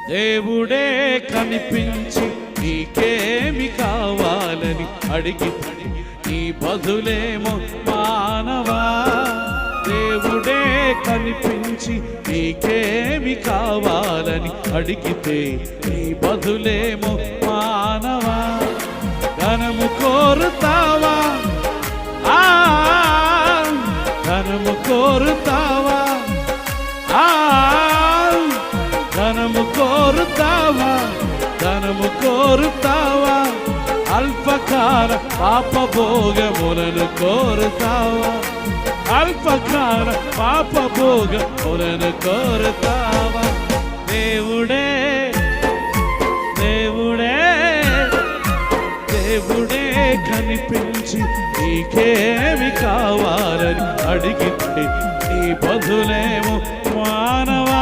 దేవుడే కనిపించి నీకేమి కావాలని అడిగితే నీ బదులేమో మానవా. దేవుడే కనిపించి నీకేమి కావాలని అడిగితే నీ బదులేమో మానవా. ధనము కోరుతావా, ధనము కోరుతావా, ధనము కోరుతావా, ధనము కోరుతావా, అల్పకాల పాపభోగములను కోరుతావా, అల్పకాల పాపభోగములను కోరుతావా. దేవుడే దేవుడే దేవుడే కనిపించి నీకేమి కావాలని అడిగితే నీ బదులేమో మానవా.